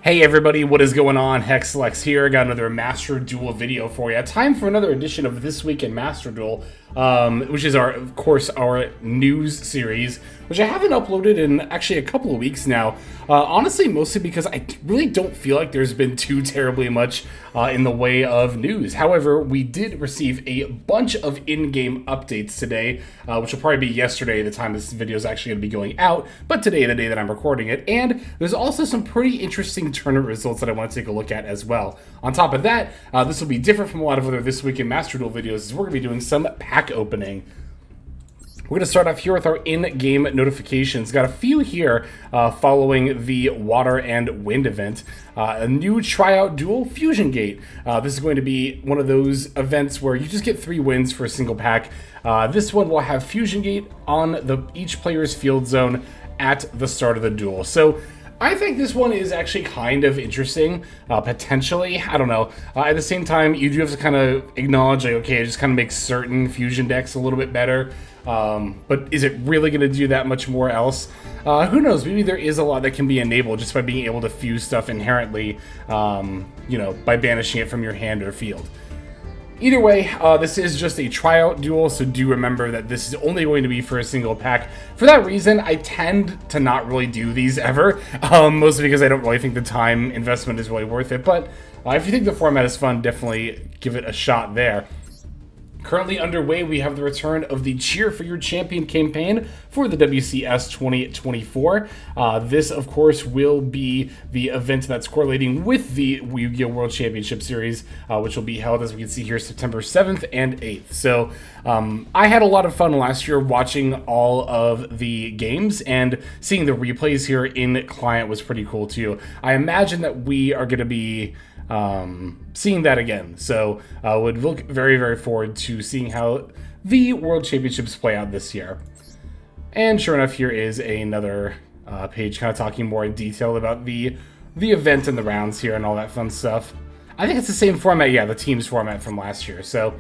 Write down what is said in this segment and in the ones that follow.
Hey everybody, what is going on? Hexlex here. Got another Master Duel video for you. Time for another edition of This Week in Master Duel, which is, of course, our news series, which I haven't uploaded in actually a couple of weeks now. Honestly, mostly because I really don't feel like there's been too terribly much in the way of news. However, we did receive a bunch of in-game updates today, which will probably be yesterday, the time this video is actually going to be going out, but today, the day that I'm recording it. And there's also some pretty interesting tournament results that I want to take a look at as well. On top of that, this will be different from a lot of other This Week in Master Duel videos, as we're going to be doing some pack opening. We're going to start off here with our in-game notifications. Got a few here following the Water and Wind event. A new tryout duel, Fusion Gate. This is going to be one of those events where you just get 3 wins for a single pack. This one will have Fusion Gate on each player's field zone at the start of the duel. So I think this one is actually kind of interesting, potentially. I don't know. At the same time, you do have to kind of acknowledge, like, okay, it just kind of makes certain fusion decks a little bit better. But is it really going to do that much more else? Who knows? Maybe there is a lot that can be enabled just by being able to fuse stuff inherently, you know, by banishing it from your hand or field. Either way, this is just a tryout duel, so do remember that this is only going to be for a single pack. For that reason, I tend to not really do these ever, mostly because I don't really think the time investment is really worth it. But if you think the format is fun, definitely give it a shot there. Currently underway, we have the return of the Cheer for Your Champion campaign for the WCS 2024. This, of course, will be the event that's correlating with the Yu-Gi-Oh! World Championship Series, which will be held, as we can see here, September 7th and 8th. So I had a lot of fun last year watching all of the games, and seeing the replays here in Client was pretty cool, too. I imagine that we are going to be seeing that again, so would look very, very forward to seeing how the World Championships play out this year. And sure enough, here is another page kind of talking more in detail about the event and the rounds here and all that fun stuff. I think it's the same format, yeah, the teams format from last year. So,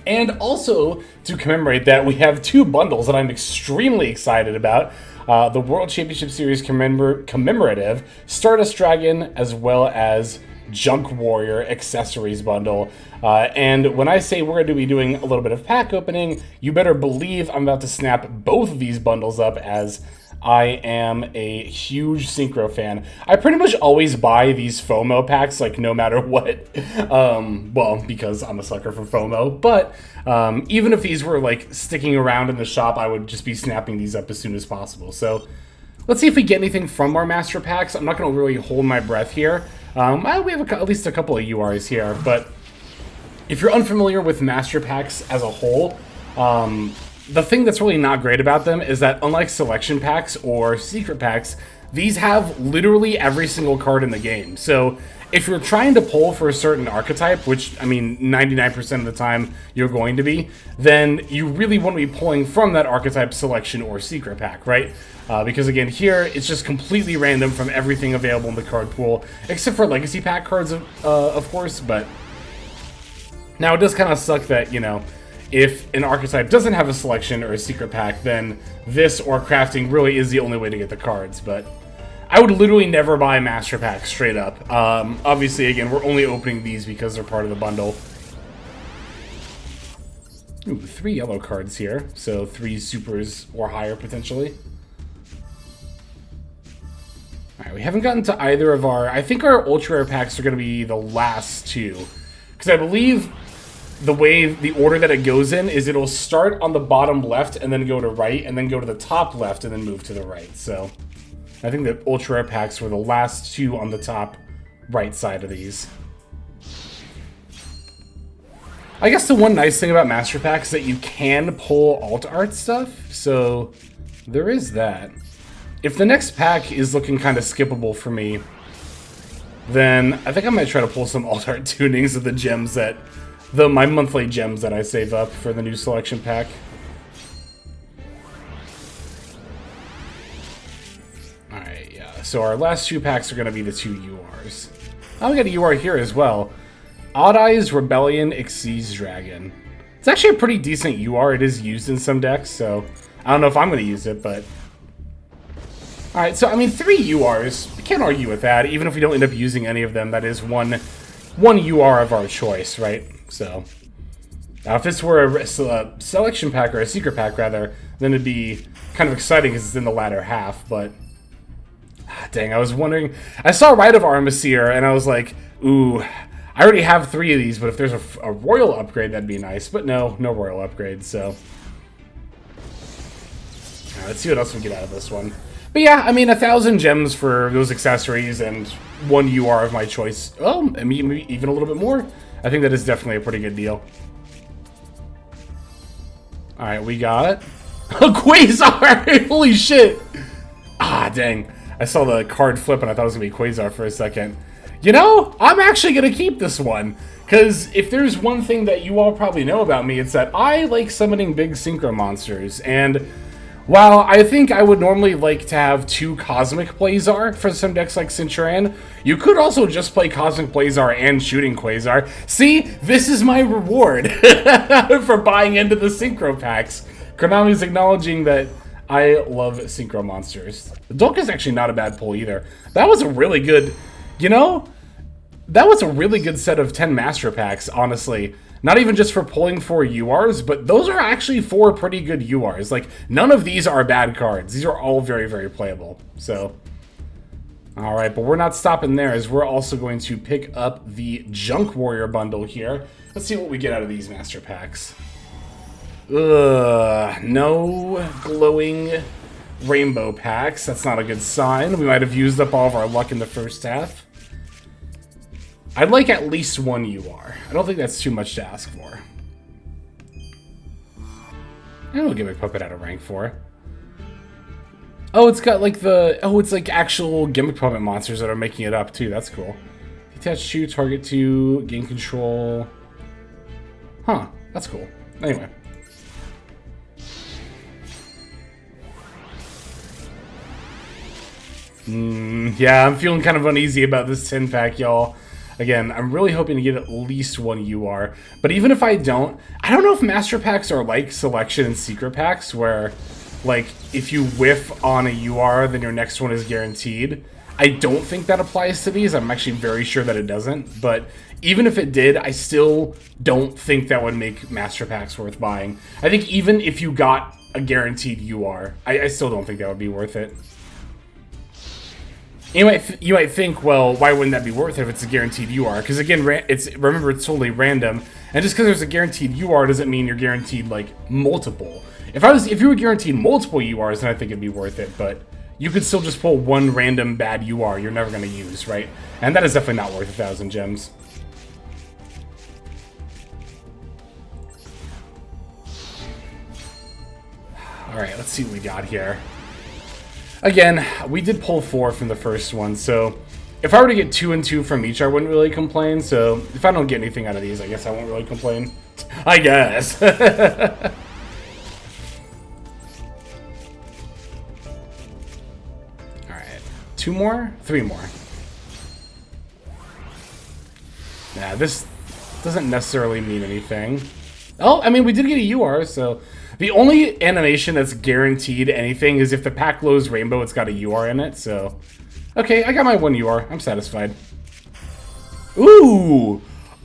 and also to commemorate that, we have 2 bundles that I'm extremely excited about. The World Championship Series commemorative Stardust Dragon, as well as Junk Warrior Accessories bundle. And when I say we're going to be doing a little bit of pack opening, you better believe I'm about to snap both of these bundles up, as I am a huge Synchro fan. I pretty much always buy these FOMO packs, like, no matter what. Well, because I'm a sucker for FOMO. But even if these were, like, sticking around in the shop, I would just be snapping these up as soon as possible. So let's see if we get anything from our master packs. I'm not going to really hold my breath here. We have at least a couple of URs here. But if you're unfamiliar with master packs as a whole, the thing that's really not great about them is that, unlike selection packs or secret packs, these have literally every single card in the game. So if you're trying to pull for a certain archetype, which, I mean, 99% of the time you're going to be, then you really want to be pulling from that archetype selection or secret pack, right? Because again, here, it's just completely random from everything available in the card pool, except for legacy pack cards, of course. But now it does kind of suck that, you know, if an archetype doesn't have a selection or a secret pack, then this or crafting really is the only way to get the cards. But I would literally never buy master packs straight up. Obviously, again, we're only opening these because they're part of the bundle. Ooh, 3 yellow cards here, so 3 supers or higher potentially. Alright, we haven't gotten to either of our... I think our ultra rare packs are going to be the last 2. Because I believe the order that it goes in is it'll start on the bottom left and then go to right, and then go to the top left and then move to the right. So I think the ultra rare packs were the last 2 on the top right side of these. I guess the one nice thing about master packs is that you can pull alt art stuff, so there is that. If the next pack is looking kind of skippable for me, then I think I might try to pull some alt art tunings of the gems that my monthly gems that I save up for the new selection pack. Alright, yeah. So our last 2 packs are going to be the 2 URs. Oh, we got a UR here as well. Odd Eyes Rebellion Xyz Dragon. It's actually a pretty decent UR. It is used in some decks, so I don't know if I'm going to use it, but Alright, so I mean 3 URs, we can't argue with that, even if we don't end up using any of them, that is one UR of our choice, right? So, if this were a selection pack, or a secret pack rather, then it'd be kind of exciting because it's in the latter half, but... dang, I was wondering... I saw Rite of Armiseer, and I was like, ooh, I already have 3 of these, but if there's a royal upgrade, that'd be nice. But no royal upgrade, so... Alright, let's see what else we get out of this one. But yeah, I mean, 1,000 gems for those accessories and 1 UR of my choice. Oh, I mean, even a little bit more. I think that is definitely a pretty good deal. Alright, we got... a Quasar! Holy shit! Ah, dang. I saw the card flip and I thought it was going to be Quasar for a second. You know, I'm actually going to keep this one. Because if there's one thing that you all probably know about me, it's that I like summoning big synchro monsters. And while I think I would normally like to have 2 Cosmic Blazar for some decks like Centurion, you could also just play Cosmic Blazar and Shooting Quasar. See, this is my reward for buying into the synchro packs. Konami's acknowledging that I love synchro monsters. The Dolk is actually not a bad pull either. That was a really good, you know, that was a really good set of 10 Master Packs, honestly. Not even just for pulling 4 URs, but those are actually 4 pretty good URs. Like, none of these are bad cards. These are all very, very playable. So, alright, but we're not stopping there, as we're also going to pick up the Junk Warrior bundle here. Let's see what we get out of these Master Packs. Ugh, no glowing rainbow packs. That's not a good sign. We might have used up all of our luck in the first half. I'd like at least 1 UR. I don't think that's too much to ask for. And we'll Gimmick Puppet out of rank 4. Oh, it's got like the... Oh, it's like actual Gimmick Puppet monsters that are making it up too. That's cool. Detach 2, target 2, gain control. Huh, that's cool. Anyway. Yeah, I'm feeling kind of uneasy about this 10-pack, y'all. Again, I'm really hoping to get at least 1 UR. But even if I don't know if Master Packs are like Selection and Secret Packs, where, like, if you whiff on a UR, then your next one is guaranteed. I don't think that applies to these. I'm actually very sure that it doesn't. But even if it did, I still don't think that would make Master Packs worth buying. I think even if you got a guaranteed UR, I still don't think that would be worth it. You might think, well, why wouldn't that be worth it if it's a guaranteed UR? Because again, remember, it's totally random, and just because there's a guaranteed UR doesn't mean you're guaranteed like multiple. If you were guaranteed multiple URs, then I think it'd be worth it. But you could still just pull 1 random bad UR you're never going to use, right? And that is definitely not worth 1,000 gems. All right, let's see what we got here. Again, we did pull 4 from the first one, so if I were to get 2 and 2 from each, I wouldn't really complain. So if I don't get anything out of these, I guess I won't really complain. I guess. Alright, 2 more? 3 more. Nah, this doesn't necessarily mean anything. Oh, I mean, we did get a UR, so... The only animation that's guaranteed anything is if the pack glows rainbow, it's got a UR in it, so... Okay, I got my 1 UR. I'm satisfied. Ooh!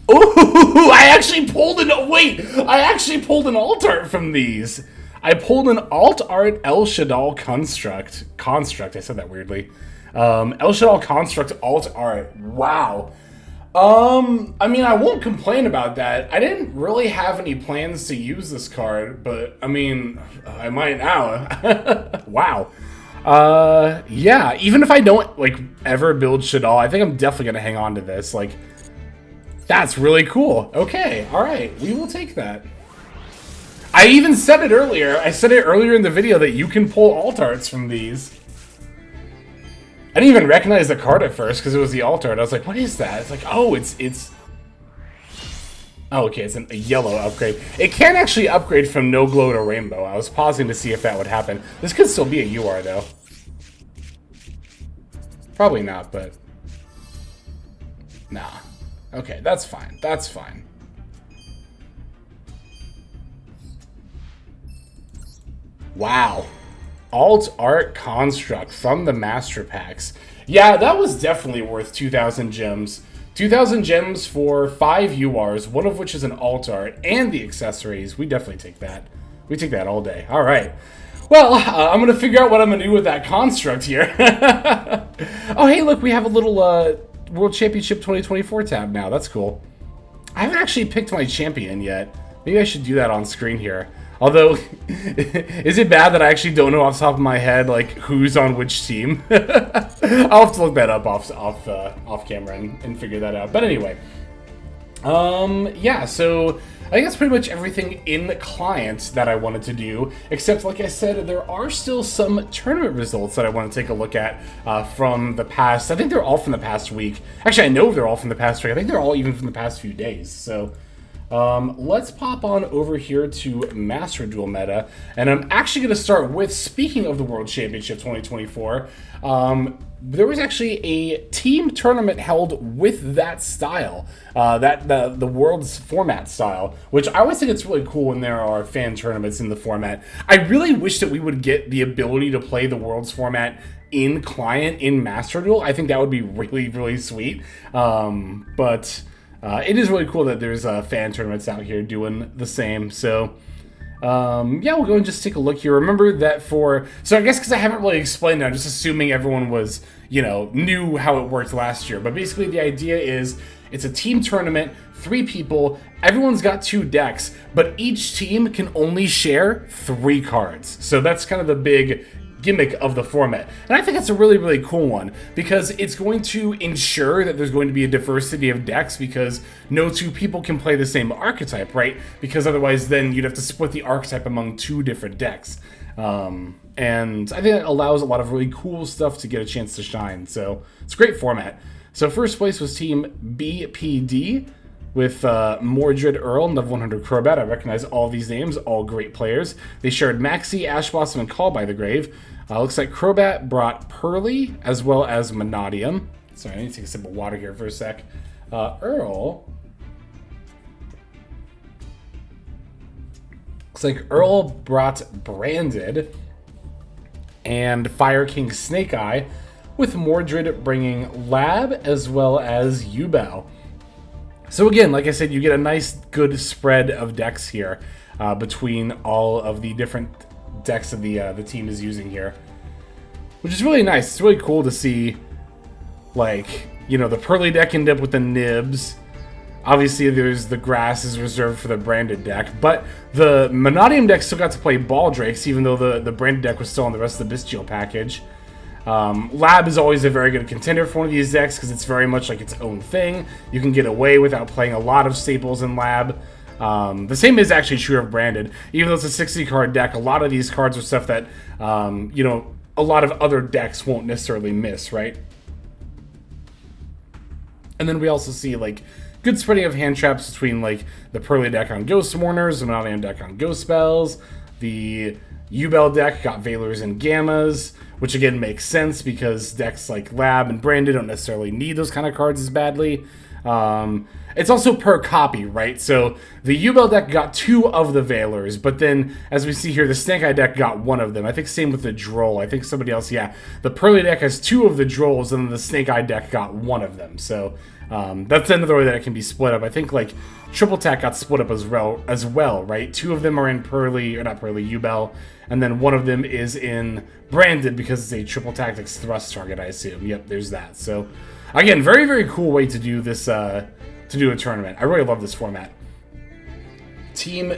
Ooh! I actually pulled an... Wait! I actually pulled an alt art from these! I pulled an alt art El Shaddai Construct. I said that weirdly. El Shaddai Construct alt art. Wow. I mean, I won't complain about that. I didn't really have any plans to use this card, but, I mean, I might now. Wow. Yeah, even if I don't, like, ever build Shaddai, I think I'm definitely gonna hang on to this. Like, that's really cool. Okay, alright, we will take that. I even said it earlier. I said it earlier in the video that you can pull alt arts from these. I didn't even recognize the card at first because it was the alt art. I was like, what is that? It's like, oh, it's... Oh, okay, it's a yellow upgrade. It can actually upgrade from no glow to rainbow. I was pausing to see if that would happen. This could still be a UR, though. Probably not, but... Nah. Okay, that's fine. That's fine. Wow. Alt Art Construct from the Master Packs. Yeah, that was definitely worth 2,000 gems. 2,000 gems for 5 URs, one of which is an alt art, and the accessories. We definitely take that. We take that all day. All right. Well, I'm going to figure out what I'm going to do with that construct here. Oh, hey, look, we have a little World Championship 2024 tab now. That's cool. I haven't actually picked my champion yet. Maybe I should do that on screen here. Although, is it bad that I actually don't know off the top of my head, like, who's on which team? I'll have to look that up off camera and figure that out. But anyway, yeah, so I think that's pretty much everything in the client that I wanted to do, except, like I said, there are still some tournament results that I want to take a look at from the past. I think they're all from the past week. Actually, I know they're all from the past week. I think they're all even from the past few days, so... let's pop on over here to Master Duel Meta, and I'm actually going to start with, speaking of the World Championship 2024, there was actually a team tournament held with that style, the World's format style, which I always think it's really cool when there are fan tournaments in the format. I really wish that we would get the ability to play the World's format in client in Master Duel. I think that would be really, really sweet, but... it is really cool that there's fan tournaments out here doing the same. So, yeah, we'll go and just take a look here. Remember that so I guess because I haven't really explained it, I'm just assuming everyone was, knew how it worked last year. But basically the idea is it's a team tournament, 3 people, everyone's got 2 decks, but each team can only share 3 cards. So that's kind of the big gimmick of the format. And I think that's a really, really cool one, because it's going to ensure that there's going to be a diversity of decks, because no 2 people can play the same archetype, right? Because otherwise then you'd have to split the archetype among 2 different decks. And I think it allows a lot of really cool stuff to get a chance to shine. So it's a great format. So first place was Team BPD with Mordred Earl, level 100 Crobat. I recognize all these names, all great players. They shared Maxi, Ash Blossom, and Call by the Grave. Looks like Crobat brought Pearly as well as Monodium. Sorry, I need to take a sip of water here for a sec. Earl. Looks like Earl brought Branded and Fire King Snake Eye, with Mordred bringing Lab as well as Yubel. So again, like I said, you get a nice, good spread of decks here between all of the different decks that the team is using here, which is really nice. It's really cool to see, like, the Pearly deck end up with the Nibs. Obviously, there's the Grass is reserved for the Branded deck, but the Monodium deck still got to play Baldrakes, even though the Branded deck was still on the rest of the Bestial package. Lab is always a very good contender for one of these decks because it's very much like its own thing. You can get away without playing a lot of staples in Lab. The same is actually true of Branded. Even though it's a 60 card deck, a lot of these cards are stuff that, a lot of other decks won't necessarily miss, right? And then we also see, like, good spreading of hand traps between, like, the Pearly deck on Ghost Mourners, the Monodium deck on Ghost Spells, the Yubel deck got Veilers and Gammas, which again makes sense because decks like Lab and Branded don't necessarily need those kind of cards as badly. It's also per copy, right? So the Yubel deck got 2 of the Veilers, but then, as we see here, the Snake Eye deck got 1 of them. I think same with the Droll. I think somebody else, yeah. The Pearly deck has 2 of the Drolls, and then the Snake Eye deck got 1 of them. So that's another way that it can be split up. I think, like, Triple Tack got split up as well, right? 2 of them are in Pearly, or not Pearly, Yubel, and then 1 of them is in Branded because it's a Triple Tactics Thrust target, I assume. Yep, there's that. So, again, very, very cool way to do this, to do a tournament. I really love this format. Team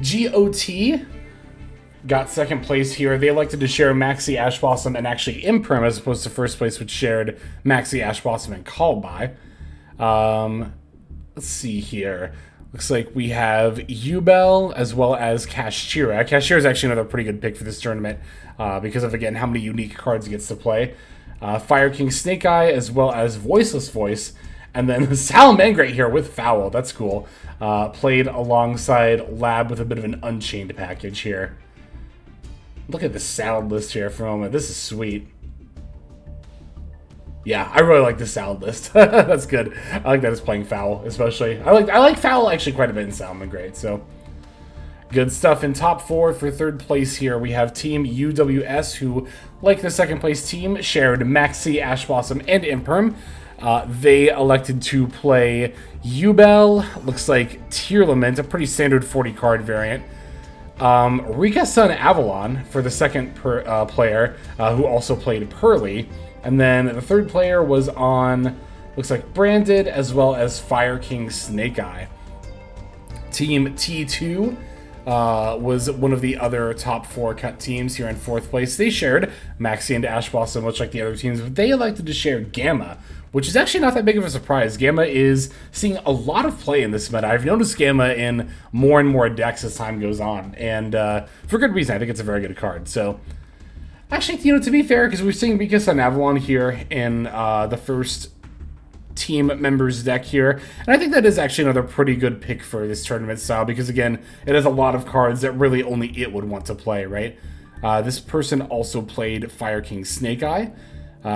GOT got second place here. They elected to share Maxi, Ash Blossom, and actually Imperm, as opposed to first place, which shared Maxi, Ash Blossom, and Call by. Let's see here. Looks like we have Yubel as well as Kashtira. Kashtira is actually another pretty good pick for this tournament because of, again, how many unique cards he gets to play. Fire King Snake Eye as well as Voiceless Voice. And then Salamangreat here with Foul. That's cool. Played alongside Lab with a bit of an Unchained package here. Look at the salad list here for a moment. This is sweet. Yeah, I really like this salad list. That's good. I like that it's playing Foul, especially. I like Foul actually quite a bit in Salamangreat, so. Good stuff. In top 4 for third place here, we have Team UWS, who, like the second place team, shared Maxi, Ash Blossom, and Imperm. They elected to play Ubel, looks like Tearlament, a pretty standard 40 card variant. Rika Sun Avalon for the second player, who also played Pearly. And then the third player was on, looks like Branded, as well as Fire King Snake Eye. Team T2 was one of the other top 4 cut teams here in 4th place. They shared Maxi and Ash Blossom, much like the other teams, but they elected to share Gamma, which is actually not that big of a surprise. Gamma is seeing a lot of play in this meta. I've noticed Gamma in more and more decks as time goes on, and for good reason. I think it's a very good card. So, actually, to be fair, because we're seeing Rika Sun Avalon here in the first team members deck here, and I think that is actually another pretty good pick for this tournament style, because again, it has a lot of cards that really only it would want to play, right? This person also played Fire King Snake Eye.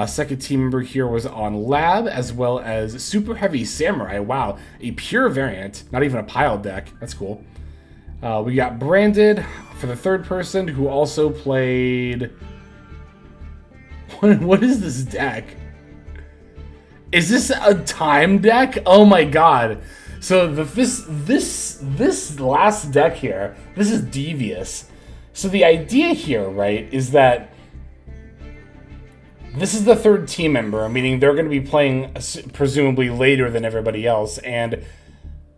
Second team member here was on Lab, as well as Super Heavy Samurai. Wow, a pure variant, not even a pile deck. That's cool. We got Branded for the third person, who also played... What is this deck? Is this a time deck? Oh my god. So this last deck here, this is Devious. So the idea here, right, is that this is the third team member, meaning they're going to be playing presumably later than everybody else. And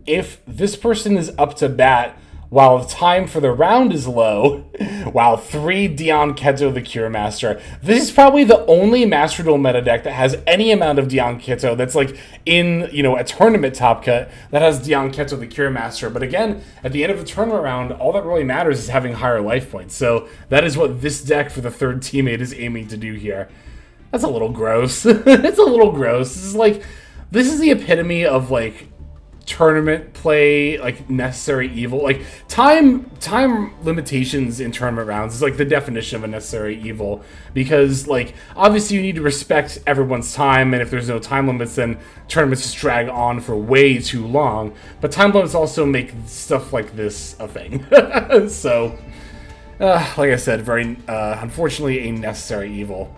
if this person is up to bat while the time for the round is low, wow, 3 Dion Keto the Cure Master. This is probably the only Master Duel meta deck that has any amount of Dion Keto that's like in, a tournament top cut that has Dion Keto the Cure Master. But again, at the end of the tournament round, all that really matters is having higher life points. So that is what this deck for the third teammate is aiming to do here. That's a little gross. It's a little gross. This is the epitome of like tournament play, like necessary evil. Like time limitations in tournament rounds is like the definition of a necessary evil, because like obviously you need to respect everyone's time, and if there's no time limits, then tournaments just drag on for way too long. But time limits also make stuff like this a thing. So like I said, very unfortunately a necessary evil.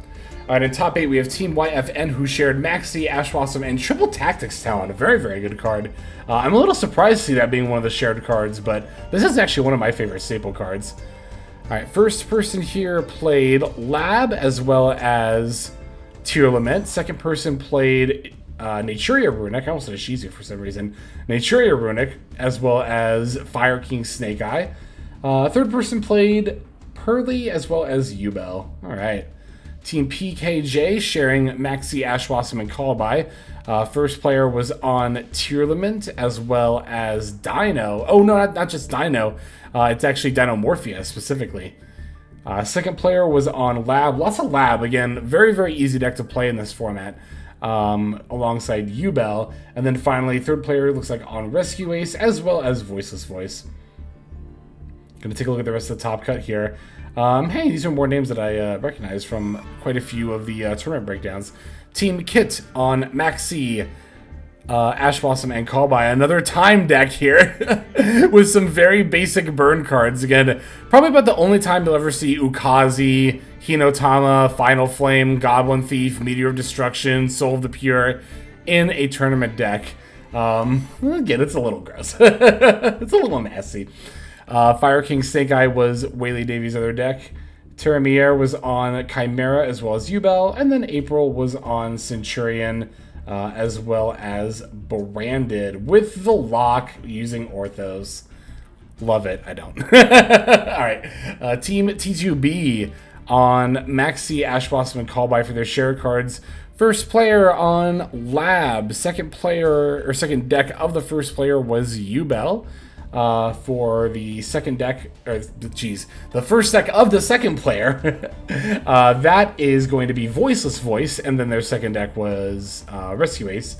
Alright, in top 8 we have Team YFN, who shared Maxi, Ash Blossom, and Triple Tactics Talent. A very, very good card. I'm a little surprised to see that being one of the shared cards, but this is actually one of my favorite staple cards. Alright, first person here played Lab as well as Tearlament. Second person played Naturia Runic. I almost said a Shizu for some reason. Naturia Runic as well as Fire King Snake Eye. Third person played Pearly as well as Ubel. Alright. Team PKJ sharing Maxi, Ash Blossom, and Callby. First player was on Tearlament as well as Dino. Oh, no, not just Dino. It's actually Dinomorphia specifically. Second player was on Lab. Lots of Lab. Again, very, very easy deck to play in this format. Alongside Ubel. And then finally, third player looks like on Rescue Ace as well as Voiceless Voice. Gonna take a look at the rest of the top cut here. Hey, these are more names that I recognize from quite a few of the tournament breakdowns. Team Kit on Maxi, Ash Blossom, and Callby. Another time deck here with some very basic burn cards. Again, probably about the only time you'll ever see Ukazi, Hinotama, Final Flame, Goblin Thief, Meteor of Destruction, Soul of the Pure in a tournament deck. Again, it's a little gross. It's a little nasty. Fire King Snake Eye was Whaley Davies' other deck. Terramiere was on Chimera as well as Ubel. And then April was on Centurion as well as Branded with the lock using Orthos. Love it. I don't. Alright. Team T2B on Maxi, Ash Blossom, and Callby for their share cards. First player on Lab. Second player, or second deck of the first player was Ubel. For the second deck, or the first deck of the second player, that is going to be Voiceless Voice, and then their second deck was Rescue Ace.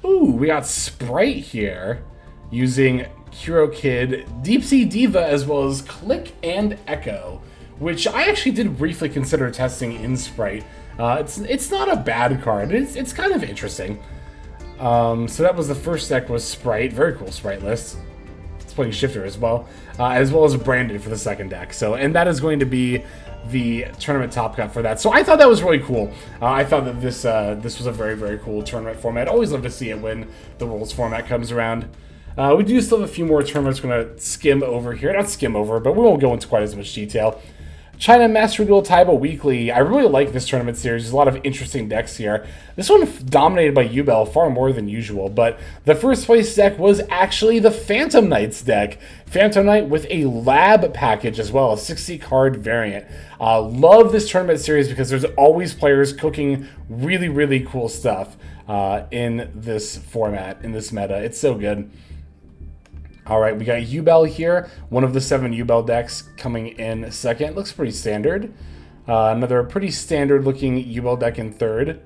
Ooh, we got Sprite here using Hero Kid, Deep Sea Diva, as well as Click and Echo, which I actually did briefly consider testing in Sprite. It's not a bad card. It's kind of interesting. So that was the first deck was Sprite. Very cool Sprite list. It's playing Shifter as well as Branded for the second deck. So, and that is going to be the tournament top cut for that. So I thought that was really cool. I thought that this was a very, very cool tournament format. I'd always love to see it when the Worlds format comes around. We do still have a few more tournaments we're going to skim over here. Not skim over, but we won't go into quite as much detail. China Master Duel Taiba Weekly. I really like this tournament series. There's a lot of interesting decks here. This one dominated by Yubel far more than usual, but the first place deck was actually the Phantom Knights deck. Phantom Knight with a lab package as well, a 60-card variant. Love this tournament series because there's always players cooking really, really cool stuff in this format, in this meta. It's so good. All right, we got Yubel here, one of the 7 Yubel decks coming in second. Looks pretty standard. Another pretty standard looking Yubel deck in third,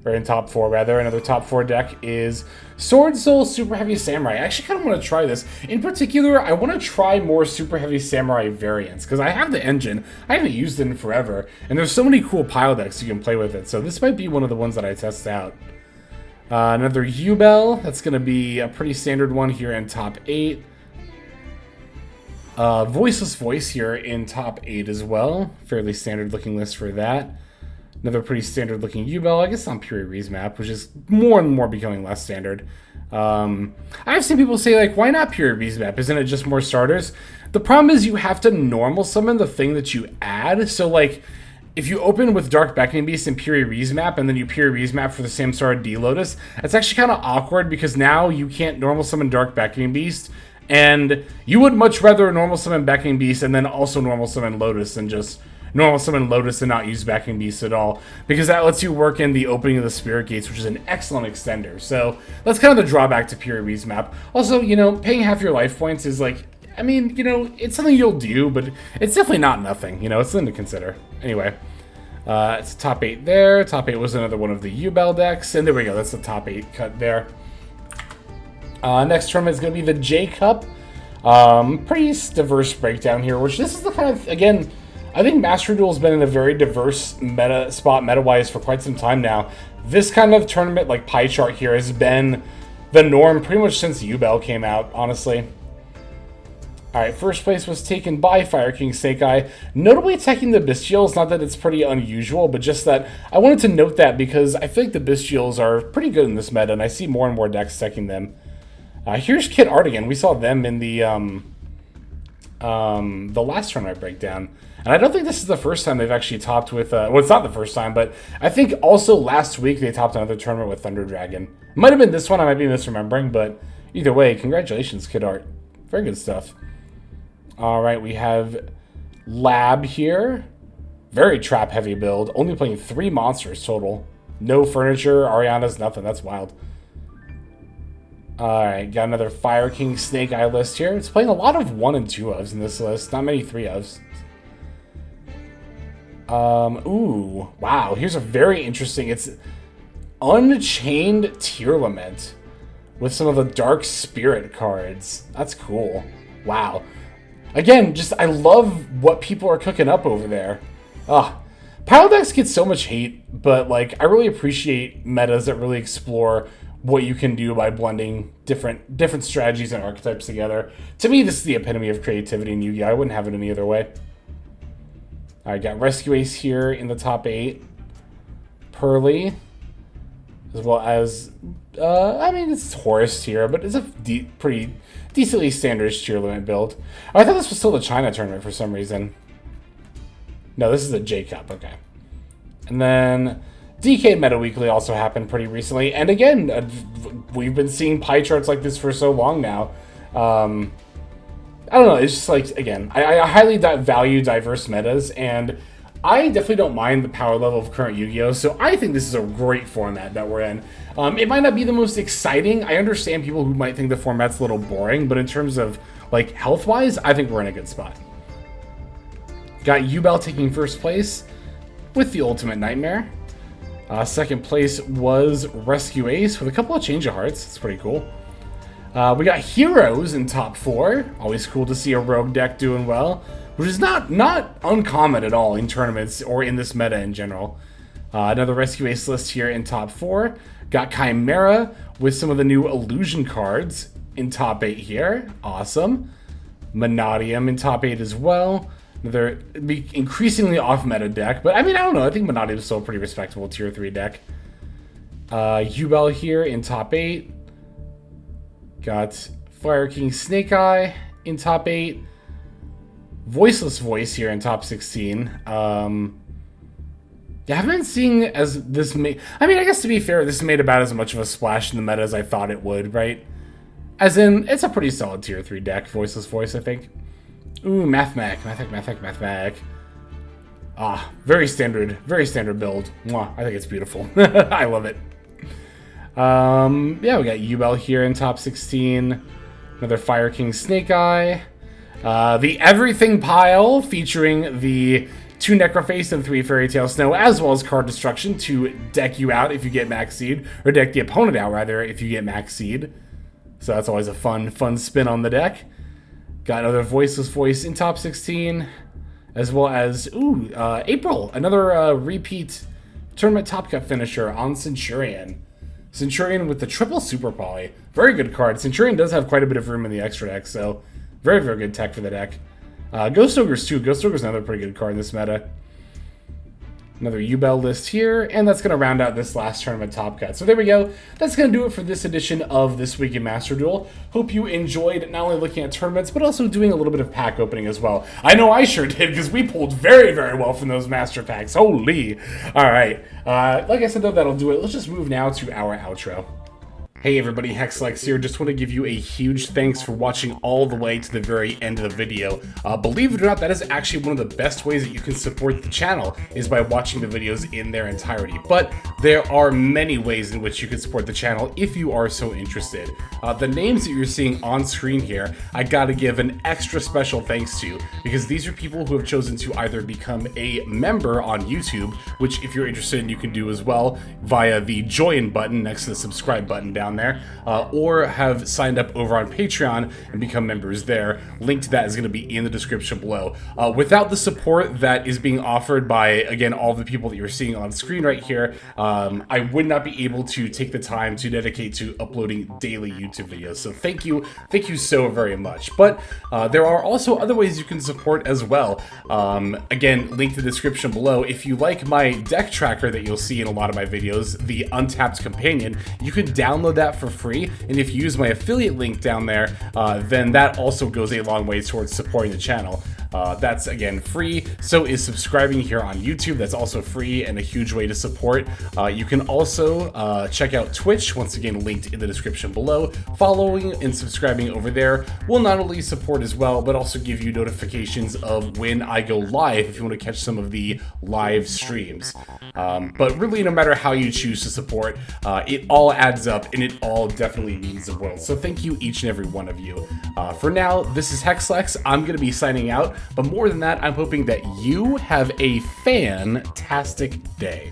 or in top 4 rather. Another top 4 deck is Sword Soul Super Heavy Samurai. I actually kind of want to try this. In particular, I want to try more Super Heavy Samurai variants because I have the engine. I haven't used it in forever, and there's so many cool pile decks you can play with it. So this might be one of the ones that I test out. Another Yubel, that's going to be a pretty standard one here in top 8. Voiceless Voice here in top 8 as well. Fairly standard looking list for that. Another pretty standard looking Yubel, I guess on Pure Reese map, which is more and more becoming less standard. I've seen people say, like, why not Pure Reese map? Isn't it just more starters? The problem is you have to normal summon the thing that you add. So, like, if you open with Dark Beckoning Beast and Pure Reese map, and then you Pure Reese map for the same star D-Lotus, that's actually kind of awkward because now you can't normal summon Dark Beckoning Beast, and you would much rather normal summon Beckoning Beast and then also normal summon Lotus than just normal summon Lotus and not use Beckoning Beast at all, because that lets you work in the opening of the Spirit Gates, which is an excellent extender. So that's kind of the drawback to Pure Reese map. Also, you know, paying half your life points is like, I mean, you know, it's something you'll do, but it's definitely not nothing. You know, it's something to consider. Anyway, it's top 8 there. Top 8 was another one of the Yubel decks. And there we go. That's the top 8 cut there. Next tournament is going to be the J Cup. Pretty diverse breakdown here, which this is the kind of, again, I think Master Duel has been in a very diverse meta-wise for quite some time now. This kind of tournament, like pie chart here, has been the norm pretty much since Yubel came out, honestly. Alright, first place was taken by Fire King Snake Eye, notably attacking the Bestials. Not that it's pretty unusual, but just that I wanted to note that because I feel like the Bestials are pretty good in this meta, and I see more and more decks attacking them. Here's Kid Art again. We saw them in the last tournament breakdown. And I don't think this is the first time they've actually topped with... well, it's not the first time, but I think also last week they topped another tournament with Thunder Dragon. It might have been this one, I might be misremembering, but either way, congratulations, Kid Art. Very good stuff. Alright, we have Lab here. Very trap-heavy build. Only playing 3 monsters total. No furniture, Ariana's, nothing. That's wild. Alright, got another Fire King Snake Eye list here. It's playing a lot of 1 and 2 ofs in this list. Not many 3 ofs. Ooh, wow. Here's a very interesting... It's Unchained Tear Lament with some of the Dark Spirit cards. That's cool. Wow. Again, just I love what people are cooking up over there. Pile decks get so much hate, but like I really appreciate metas that really explore what you can do by blending different strategies and archetypes together. To me, this is the epitome of creativity in Yu-Gi-Oh! I wouldn't have it any other way. Alright, got Rescue Ace here in the top 8. Pearly. As well as, I mean, it's Horus here, but it's a pretty decently standard tier limit build. Oh, I thought this was still the China tournament for some reason. No, this is the J Cup, okay. And then DK Meta Weekly also happened pretty recently. And again, we've been seeing pie charts like this for so long now. I don't know, it's just like, again, I highly value diverse metas, and I definitely don't mind the power level of current Yu-Gi-Oh! So I think this is a great format that we're in. It might not be the most exciting. I understand people who might think the format's a little boring, but in terms of, like, health-wise, I think we're in a good spot. Got Yubel taking first place with the Ultimate Nightmare. Second place was Rescue Ace with a couple of Change of Hearts. It's pretty cool. We got Heroes in top 4. Always cool to see a rogue deck doing well, which is not uncommon at all in tournaments or in this meta in general. Another Rescue Ace list here in top 4. Got Chimera with some of the new Illusion cards. in top 8 here. Awesome. Manadium in top 8 as well. Another increasingly off-meta deck, but I mean, I don't know. I think Manadium is still a pretty respectable tier 3 deck. Ubel here in top 8. Got Fire King Snake Eye in top 8. Voiceless Voice here in top 16. Yeah, I haven't been seeing as this made... I mean, I guess to be fair, this made about as much of a splash in the meta as I thought it would, right? As in, it's a pretty solid tier 3 deck, Voiceless Voice, I think. Ooh, Mathmac. Ah, very standard build. Mwah, I think it's beautiful. I love it. Yeah, we got Ubel here in top 16. Another Fire King Snake Eye. The Everything Pile featuring the 2 Necroface and 3 Fairy Tail Snow, as well as card destruction to deck you out if you get Max Seed, or deck the opponent out, rather, if you get Max Seed. So that's always a fun spin on the deck. Got another Voiceless Voice in top 16, as well as, April, another repeat Tournament Top Cut finisher on Centurion. Centurion with the triple Super Poly. Very good card. Centurion does have quite a bit of room in the extra deck, so very good tech for the deck. Ghost Ogres too. Ghost Ogres is another pretty good card in this meta. Another Ubel list here, and that's going to round out this last Tournament Top Cut. So there we go. That's going to do it for this edition of This Week in Master Duel. Hope you enjoyed not only looking at tournaments, but also doing a little bit of pack opening as well. I know I sure did, because we pulled very well from those Master Packs. Holy! Alright, like I said though, that'll do it. Let's just move now to our outro. Hey everybody, Hexlex here. Just want to give you a huge thanks for watching all the way to the very end of the video. Believe it or not, that is actually one of the best ways that you can support the channel, is by watching the videos in their entirety. But there are many ways in which you can support the channel if you are so interested. The names that you're seeing on screen here, I gotta give an extra special thanks to, because these are people who have chosen to either become a member on YouTube, which if you're interested you can do as well via the join button next to the subscribe button down there, or have signed up over on Patreon and become members there. Link to that is going to be in the description below. Without the support that is being offered by, again, all the people that you're seeing on screen right here, I would not be able to take the time to dedicate to uploading daily YouTube videos. So thank you so very much. But there are also other ways you can support as well. Again, link to the description below. If you like my deck tracker that you'll see in a lot of my videos, the Untapped Companion, you can download that for free, and if you use my affiliate link down there, then that also goes a long way towards supporting the channel. That's, again, free. So is subscribing here on YouTube. That's also free and a huge way to support. You can also check out Twitch, once again linked in the description below. Following and subscribing over there will not only support as well, but also give you notifications of when I go live if you want to catch some of the live streams. But really, no matter how you choose to support, it all adds up, and it all definitely means the world. So thank you, each and every one of you. For now, this is Hexlex. I'm going to be signing out. But more than that, I'm hoping that you have a fantastic day.